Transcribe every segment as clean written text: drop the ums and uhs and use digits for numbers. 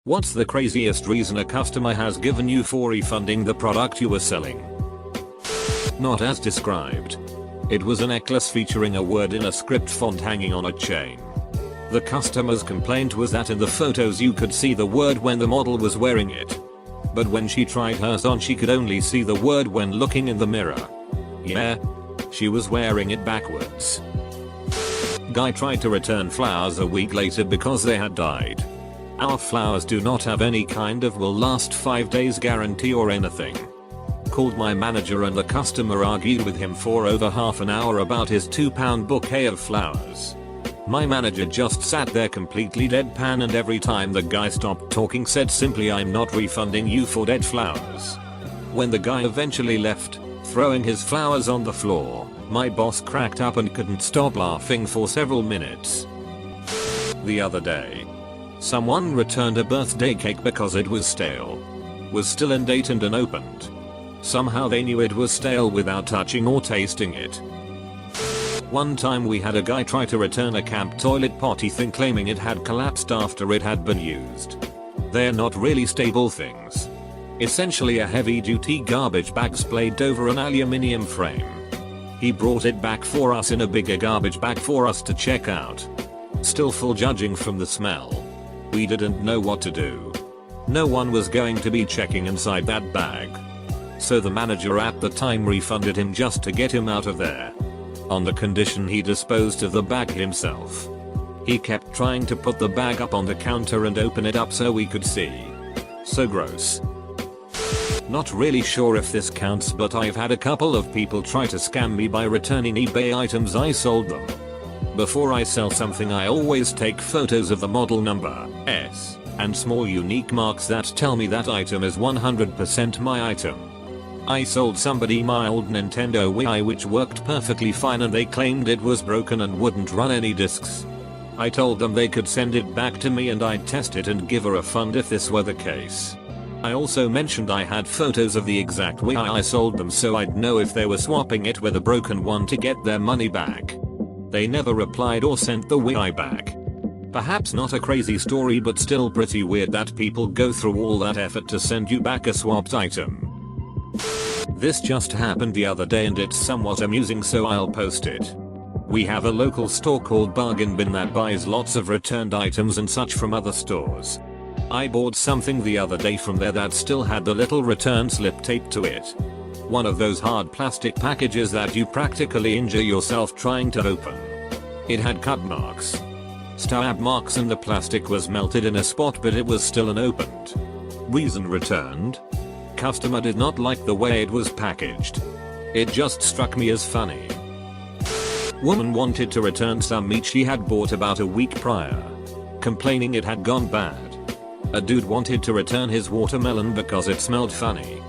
What's the craziest reason a customer has given you for refunding the product you were selling? Not as described. It was a necklace featuring a word in a script font hanging on a chain. The customer's complaint was that in the photos you could see the word when the model was wearing it. But when she tried hers on she could only see the word when looking in the mirror. Yeah, she was wearing it backwards. Guy tried to return flowers a week later because they had died. Our flowers do not have any kind of will last 5 days guarantee or anything. Called my manager and the customer argued with him for over half an hour about his £2 bouquet of flowers. My manager just sat there completely deadpan and every time the guy stopped talking said simply, "I'm not refunding you for dead flowers." When the guy eventually left, throwing his flowers on the floor, my boss cracked up and couldn't stop laughing for several minutes. The other day, someone returned a birthday cake because it was stale. Was still in date and unopened. Somehow they knew it was stale without touching or tasting it. One time we had a guy try to return a camp toilet potty thing claiming it had collapsed after it had been used. They're not really stable things. Essentially a heavy duty garbage bag splayed over an aluminium frame. He brought it back for us in a bigger garbage bag for us to check out. Still full judging from the smell. We didn't know what to do. No one was going to be checking inside that bag. So the manager at the time refunded him just to get him out of there. On the condition he disposed of the bag himself. He kept trying to put the bag up on the counter and open it up so we could see. So gross. Not really sure if this counts, but I've had a couple of people try to scam me by returning eBay items I sold them. Before I sell something I always take photos of the model number, S, and small unique marks that tell me that item is 100% my item. I sold somebody my old Nintendo Wii which worked perfectly fine and they claimed it was broken and wouldn't run any discs. I told them they could send it back to me and I'd test it and give a refund if this were the case. I also mentioned I had photos of the exact Wii I sold them so I'd know if they were swapping it with a broken one to get their money back. They never replied or sent the Wii back. Perhaps not a crazy story but still pretty weird that people go through all that effort to send you back a swapped item. This just happened the other day and it's somewhat amusing so I'll post it. We have a local store called Bargain Bin that buys lots of returned items and such from other stores. I bought something the other day from there that still had the little return slip taped to it. One of those hard plastic packages that you practically injure yourself trying to open. It had cut marks. Stab marks and the plastic was melted in a spot but it was still unopened. Reason returned. Customer did not like the way it was packaged. It just struck me as funny. Woman wanted to return some meat she had bought about a week prior. Complaining it had gone bad. A dude wanted to return his watermelon because it smelled funny.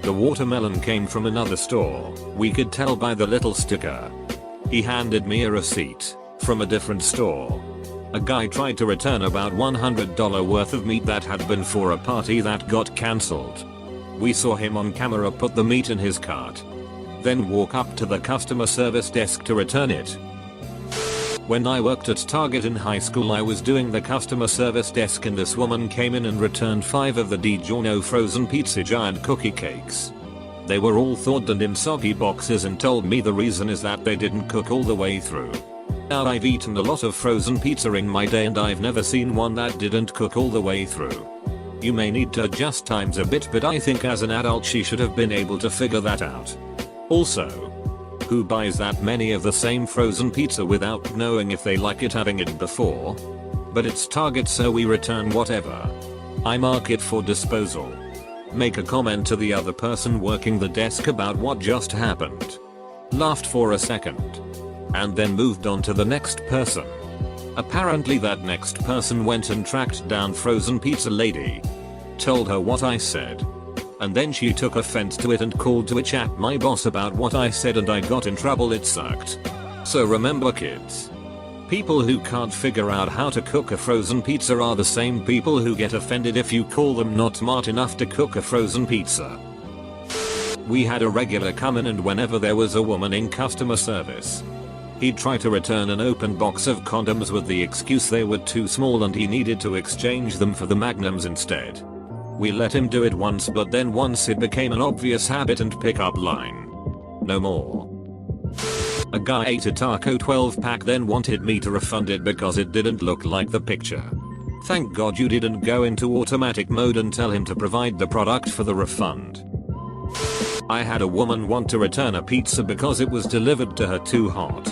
The watermelon came from another store, we could tell by the little sticker. He handed me a receipt from a different store. A guy tried to return about $100 worth of meat that had been for a party that got cancelled. We saw him on camera put the meat in his cart. Then walk up to the customer service desk to return it. When I worked at Target in high school I was doing the customer service desk and this woman came in and returned 5 of the DiGiorno frozen pizza giant cookie cakes. They were all thawed and in soggy boxes and told me the reason is that they didn't cook all the way through. Now I've eaten a lot of frozen pizza in my day and I've never seen one that didn't cook all the way through. You may need to adjust times a bit but I think as an adult she should have been able to figure that out. Also, who buys that many of the same frozen pizza without knowing if they like it having it before? But it's Target so we return whatever. I mark it for disposal. Make a comment to the other person working the desk about what just happened. Laughed for a second. And then moved on to the next person. Apparently that next person went and tracked down frozen pizza lady. Told her what I said. And then she took offense to it and called to chat my boss about what I said and I got in trouble. It sucked. So remember kids. People who can't figure out how to cook a frozen pizza are the same people who get offended if you call them not smart enough to cook a frozen pizza. We had a regular come in and whenever there was a woman in customer service, He'd try to return an open box of condoms with the excuse they were too small and he needed to exchange them for the magnums instead. We let him do it once, but then once it became an obvious habit and pick-up line. No more. A guy ate a taco 12-pack then wanted me to refund it because it didn't look like the picture. Thank God you didn't go into automatic mode and tell him to provide the product for the refund. I had a woman want to return a pizza because it was delivered to her too hot.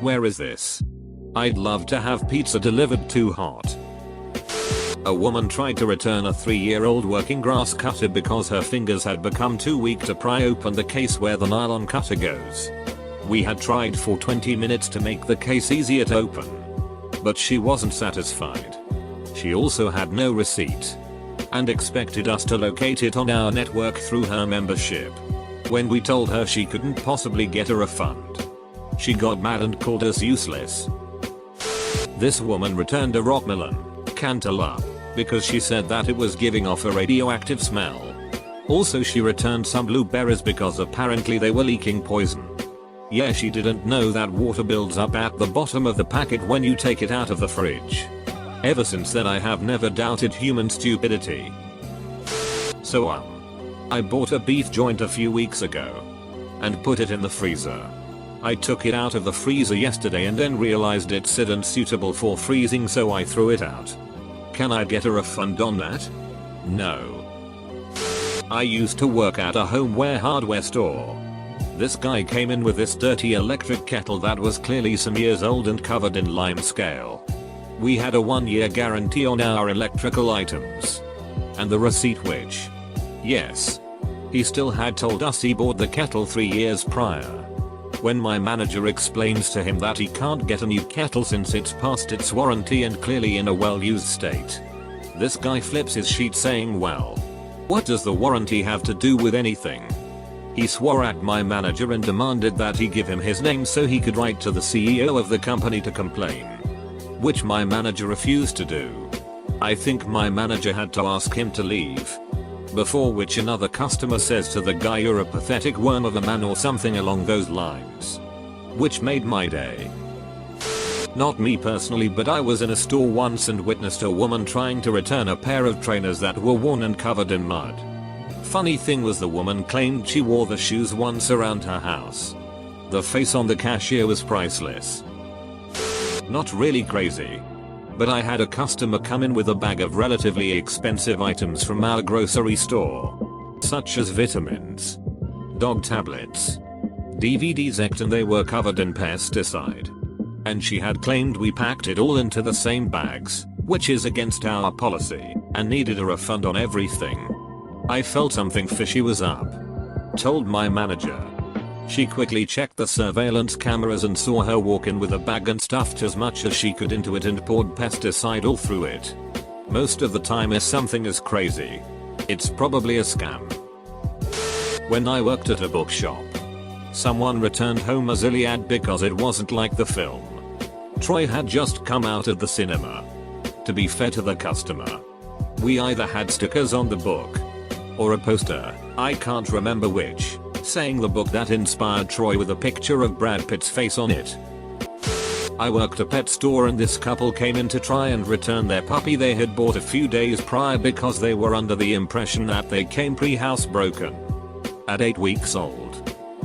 Where is this? I'd love to have pizza delivered too hot. A woman tried to return a 3-year-old working grass cutter because her fingers had become too weak to pry open the case where the nylon cutter goes. We had tried for 20 minutes to make the case easier to open, but she wasn't satisfied. She also had no receipt and expected us to locate it on our network through her membership. When we told her she couldn't possibly get a refund, she got mad and called us useless. This woman returned a rockmelon cantaloupe because she said that it was giving off a radioactive smell. Also, she returned some blueberries because apparently they were leaking poison. Yeah, she didn't know that water builds up at the bottom of the packet when you take it out of the fridge. Ever since then I have never doubted human stupidity. So I bought a beef joint a few weeks ago and put it in the freezer. I took it out of the freezer yesterday and then realized it's unsuitable for freezing, so I threw it out. Can I get a refund on that? No. I used to work at a homeware hardware store. This guy came in with this dirty electric kettle that was clearly some years old and covered in lime scale. We had a 1-year guarantee on our electrical items. And the receipt, which, yes, he still had told us he bought the kettle 3 years prior. When my manager explains to him that he can't get a new kettle since it's past its warranty and clearly in a well-used state, this guy flips his sheet saying, well, what does the warranty have to do with anything? He swore at my manager and demanded that he give him his name so he could write to the CEO of the company to complain, which my manager refused to do. I think my manager had to ask him to leave. Before which another customer says to the guy, you're a pathetic worm of a man or something along those lines. Which made my day. Not me personally, but I was in a store once and witnessed a woman trying to return a pair of trainers that were worn and covered in mud. Funny thing was the woman claimed she wore the shoes once around her house. The face on the cashier was priceless. Not really crazy, but I had a customer come in with a bag of relatively expensive items from our grocery store, such as vitamins, dog tablets, DVDs, and they were covered in pesticide. And she had claimed we packed it all into the same bags, which is against our policy, and needed a refund on everything. I felt something fishy was up. Told my manager. She quickly checked the surveillance cameras and saw her walk in with a bag and stuffed as much as she could into it and poured pesticide all through it. Most of the time if something is crazy, it's probably a scam. When I worked at a bookshop, someone returned home a Ziliad because it wasn't like the film Troy had just come out of the cinema. To be fair to the customer, we either had stickers on the book or a poster, I can't remember which, saying the book that inspired Troy with a picture of Brad Pitt's face on it. I worked a pet store and this couple came in to try and return their puppy they had bought a few days prior because they were under the impression that they came pre-housebroken. At 8 weeks old.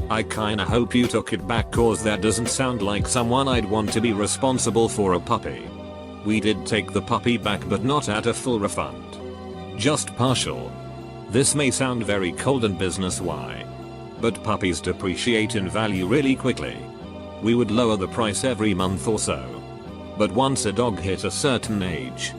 I kinda hope you took it back cause that doesn't sound like someone I'd want to be responsible for a puppy. We did take the puppy back but not at a full refund. Just partial. This may sound very cold and business-why, but puppies depreciate in value really quickly. We would lower the price every month or so. But once a dog hit a certain age,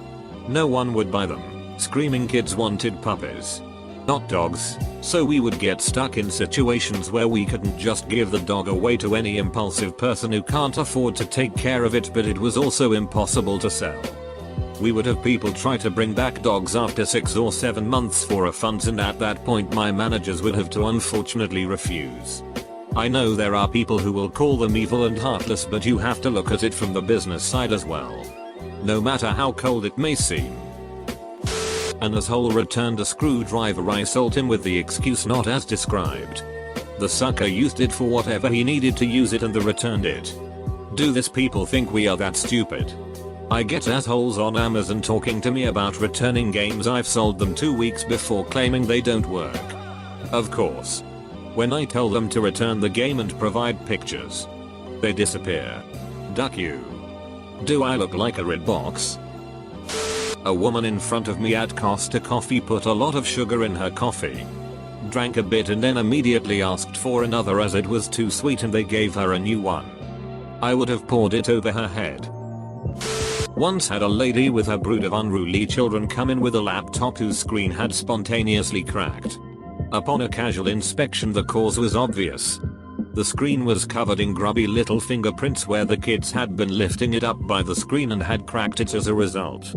no one would buy them. Screaming kids wanted puppies, not dogs, so we would get stuck in situations where we couldn't just give the dog away to any impulsive person who can't afford to take care of it, but it was also impossible to sell. We would have people try to bring back dogs after 6 or 7 months for refunds, and at that point my managers would have to unfortunately refuse. I know there are people who will call them evil and heartless, but you have to look at it from the business side as well. No matter how cold it may seem. An asshole returned a screwdriver. I sold him with the excuse not as described. The sucker used it for whatever he needed to use it and returned it. Do these people think we are that stupid? I get assholes on Amazon talking to me about returning games I've sold them 2 weeks before claiming they don't work. Of course. When I tell them to return the game and provide pictures, they disappear. Duck you. Do I look like a red box? A woman in front of me at Costa Coffee put a lot of sugar in her coffee. Drank a bit and then immediately asked for another as it was too sweet and they gave her a new one. I would have poured it over her head. Once had a lady with her brood of unruly children come in with a laptop whose screen had spontaneously cracked. Upon a casual inspection the cause was obvious. The screen was covered in grubby little fingerprints where the kids had been lifting it up by the screen and had cracked it as a result.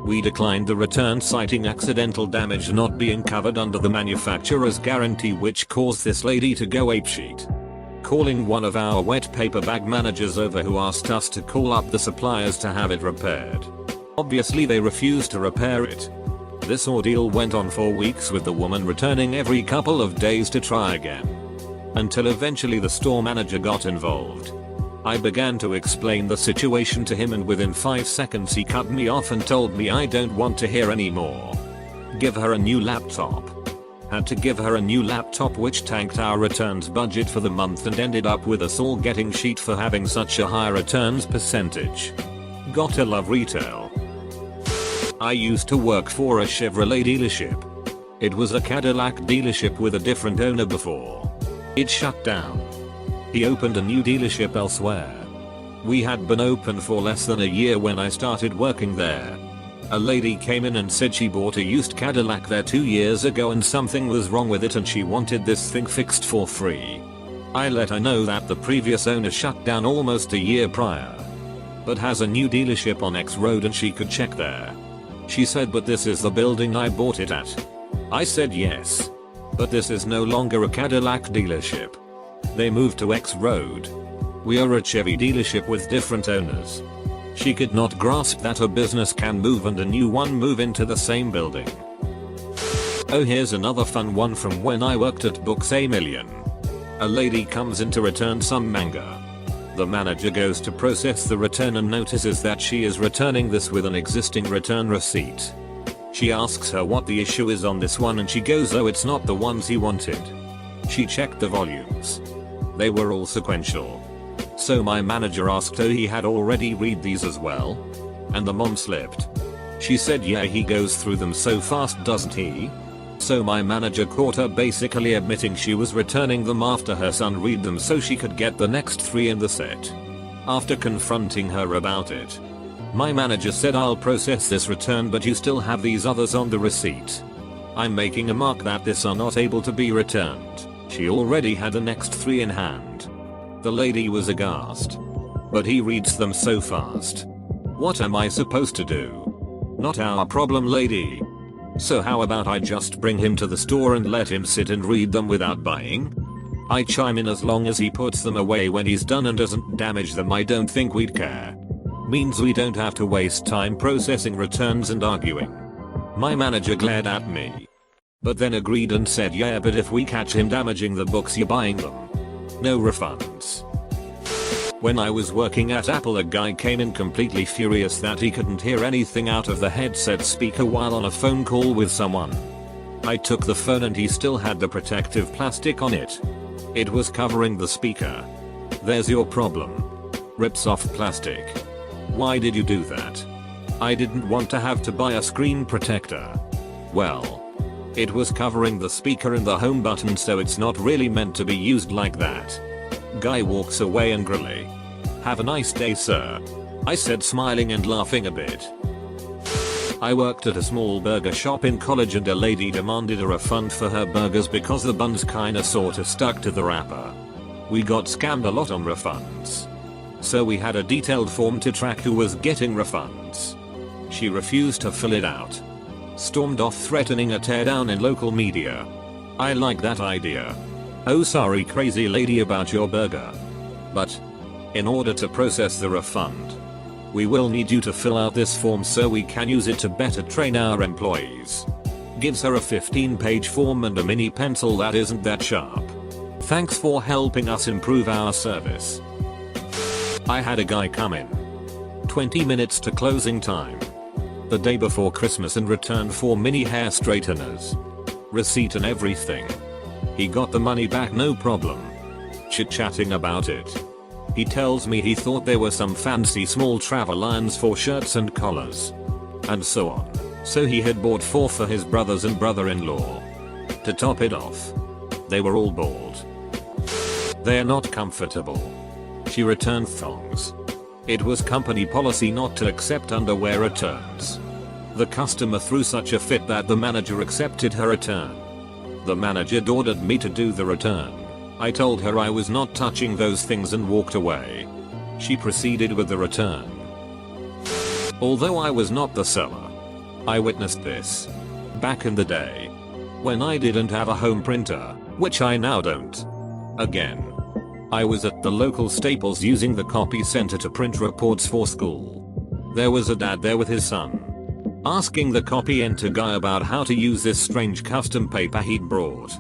We declined the return citing accidental damage not being covered under the manufacturer's guarantee, which caused this lady to go apeshit. Calling one of our wet paper bag managers over who asked us to call up the suppliers to have it repaired. Obviously they refused to repair it. This ordeal went on for weeks with the woman returning every couple of days to try again. Until eventually the store manager got involved. I began to explain the situation to him and within 5 seconds he cut me off and told me I don't want to hear anymore. Give her a new laptop. Had to give her a new laptop, which tanked our returns budget for the month and ended up with us all getting shit for having such a high returns percentage. Gotta love retail. I used to work for a Chevrolet dealership. It was a Cadillac dealership with a different owner before. It shut down. He opened a new dealership elsewhere. We had been open for less than a year when I started working there. A lady came in and said she bought a used Cadillac there 2 years ago and something was wrong with it and she wanted this thing fixed for free. I let her know that the previous owner shut down almost a year prior, but has a new dealership on X Road and she could check there. She said, but this is the building I bought it at. I said yes, but this is no longer a Cadillac dealership. They moved to X Road. We are a Chevy dealership with different owners. She could not grasp that a business can move and a new one move into the same building. Oh, here's another fun one from when I worked at Books A Million. A lady comes in to return some manga. The manager goes to process the return and notices that she is returning this with an existing return receipt. She asks her what the issue is on this one and she goes, oh, it's not the ones he wanted. She checked the volumes. They were all sequential. So my manager asked, oh, he had already read these as well? And the mom slipped. She said, yeah, he goes through them so fast, doesn't he? So my manager caught her basically admitting she was returning them after her son read them so she could get the next 3 in the set. After confronting her about it, my manager said, I'll process this return but you still have these others on the receipt. I'm making a mark that this are not able to be returned. She already had the next 3 in hand. The lady was aghast. But he reads them so fast. What am I supposed to do? Not our problem, lady. So how about I just bring him to the store and let him sit and read them without buying? I chime in, as long as he puts them away when he's done and doesn't damage them, I don't think we'd care. Means we don't have to waste time processing returns and arguing. My manager glared at me, but then agreed and said, yeah, but if we catch him damaging the books, you're buying them. No refunds. When I was working at Apple, a guy came in completely furious that he couldn't hear anything out of the headset speaker while on a phone call with someone. I took the phone and he still had the protective plastic on it. It was covering the speaker. There's your problem. Rips off plastic. Why did you do that? I didn't want to have to buy a screen protector. Well, it was covering the speaker and the home button, so it's not really meant to be used like that. Guy walks away angrily. Have a nice day, sir, I said, smiling and laughing a bit. I worked at a small burger shop in college and a lady demanded a refund for her burgers because the buns kinda sorta stuck to the wrapper. We got scammed a lot on refunds. So we had a detailed form to track who was getting refunds. She refused to fill it out. Stormed off threatening a teardown in local media. I like that idea. Oh, sorry crazy lady about your burger. But in order to process the refund, we will need you to fill out this form so we can use it to better train our employees. Gives her a 15-page form and a mini pencil that isn't that sharp. Thanks for helping us improve our service. I had a guy come in 20 minutes to closing time the day before Christmas and returned 4 mini hair straighteners. Receipt and everything. He got the money back no problem. Chit-chatting about it. He tells me he thought there were some fancy small travel irons for shirts and collars. And so on. So he had bought 4 for his brothers and brother-in-law. To top it off, they were all bald. They're not comfortable. She returned thongs. It was company policy not to accept underwear returns. The customer threw such a fit that the manager accepted her return. The manager ordered me to do the return. I told her I was not touching those things and walked away. She proceeded with the return. Although I was not the seller, I witnessed this. Back in the day, when I didn't have a home printer, which I now don't. Again, I was at the local Staples using the copy center to print reports for school. There was a dad there with his son, asking the copy enter guy about how to use this strange custom paper he'd brought.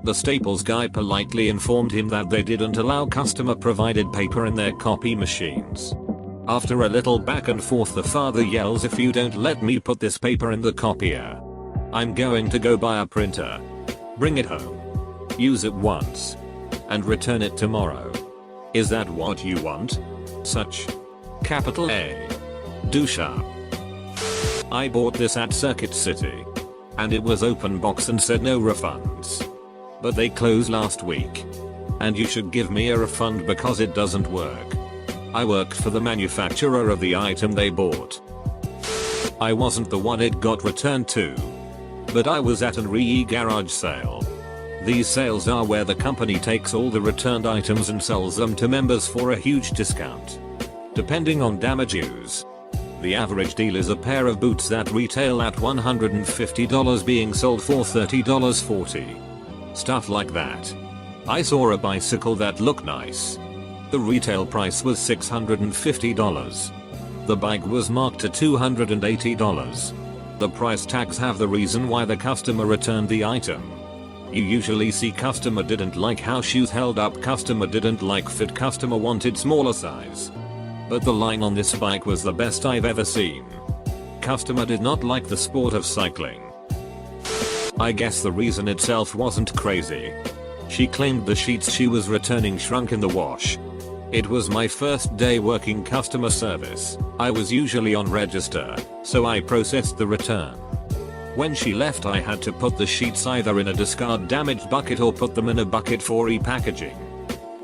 The Staples guy politely informed him that they didn't allow customer provided paper in their copy machines. After a little back and forth, the father yells, "If you don't let me put this paper in the copier, I'm going to go buy a printer. Bring it home. Use it once. And return it tomorrow. Is that what you want? Such capital A. Do sharp." I bought this at Circuit City. And it was open box and said no refunds. But they closed last week. And you should give me a refund because it doesn't work. I worked for the manufacturer of the item they bought. I wasn't the one it got returned to. But I was at an garage sale. These sales are where the company takes all the returned items and sells them to members for a huge discount. Depending on damages. The average deal is a pair of boots that retail at $150 being sold for $30.40. Stuff like that. I saw a bicycle that looked nice. The retail price was $650. The bike was marked to $280. The price tags have the reason why the customer returned the item. You usually see customer didn't like how shoes held up, customer didn't like fit, customer wanted smaller size. But the line on this bike was the best I've ever seen. Customer did not like the sport of cycling. I guess the reason itself wasn't crazy. She claimed the sheets she was returning shrunk in the wash. It was my first day working customer service. I was usually on register, so I processed the return. When she left, I had to put the sheets either in a discard damaged bucket or put them in a bucket for repackaging.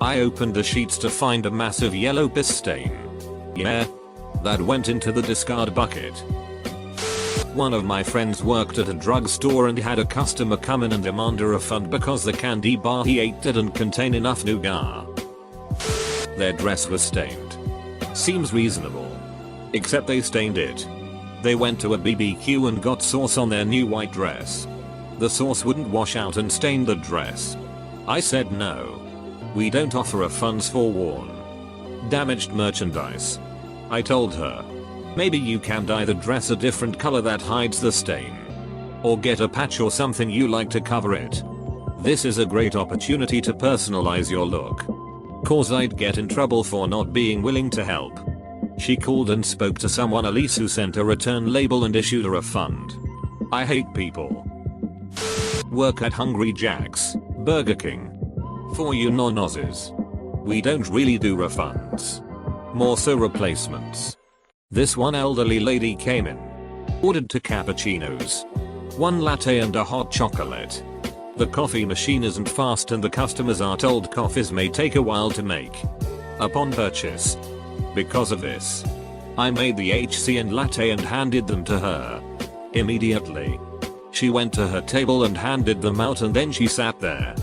I opened the sheets to find a massive yellow piss stain. Yeah, that went into the discard bucket. One of my friends worked at a drugstore and had a customer come in and demand a refund because the candy bar he ate didn't contain enough nougat. Their dress was stained. Seems reasonable. Except they stained it. They went to a BBQ and got sauce on their new white dress. The sauce wouldn't wash out and stained the dress. I said no. We don't offer refunds for worn, damaged merchandise. I told her, maybe you can dye the dress a different color that hides the stain. Or get a patch or something you like to cover it. This is a great opportunity to personalize your look. Cause I'd get in trouble for not being willing to help. She called and spoke to someone, Elise, who sent a return label and issued a refund. I hate people. Work at Hungry Jack's, Burger King. For you non-Aussies, we don't really do refunds. More so replacements. This one elderly lady came in. Ordered 2 cappuccinos. 1 latte and a hot chocolate. The coffee machine isn't fast and the customers are told coffees may take a while to make. Upon purchase. Because of this, I made the HC and latte and handed them to her. Immediately. She went to her table and handed them out, and then she sat there,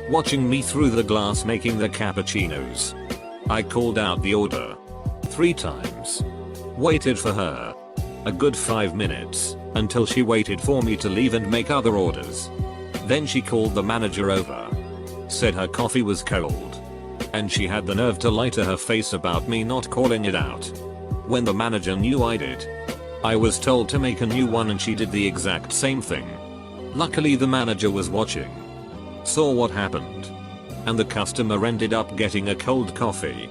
watching me through the glass making the cappuccinos. I called out the order 3 times. Waited for her a good 5 minutes, until she waited for me to leave and make other orders. Then she called the manager over. Said her coffee was cold. And she had the nerve to lie to her face about me not calling it out. When the manager knew I did. I was told to make a new one and she did the exact same thing. Luckily the manager was watching. Saw what happened. And the customer ended up getting a cold coffee.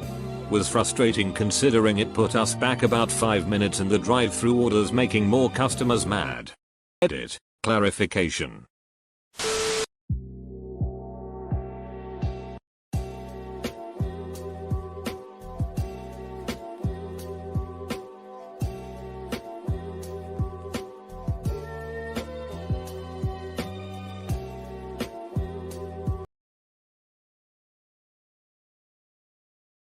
Was frustrating considering it put us back about 5 minutes in the drive-through orders, making more customers mad. Edit. Clarification.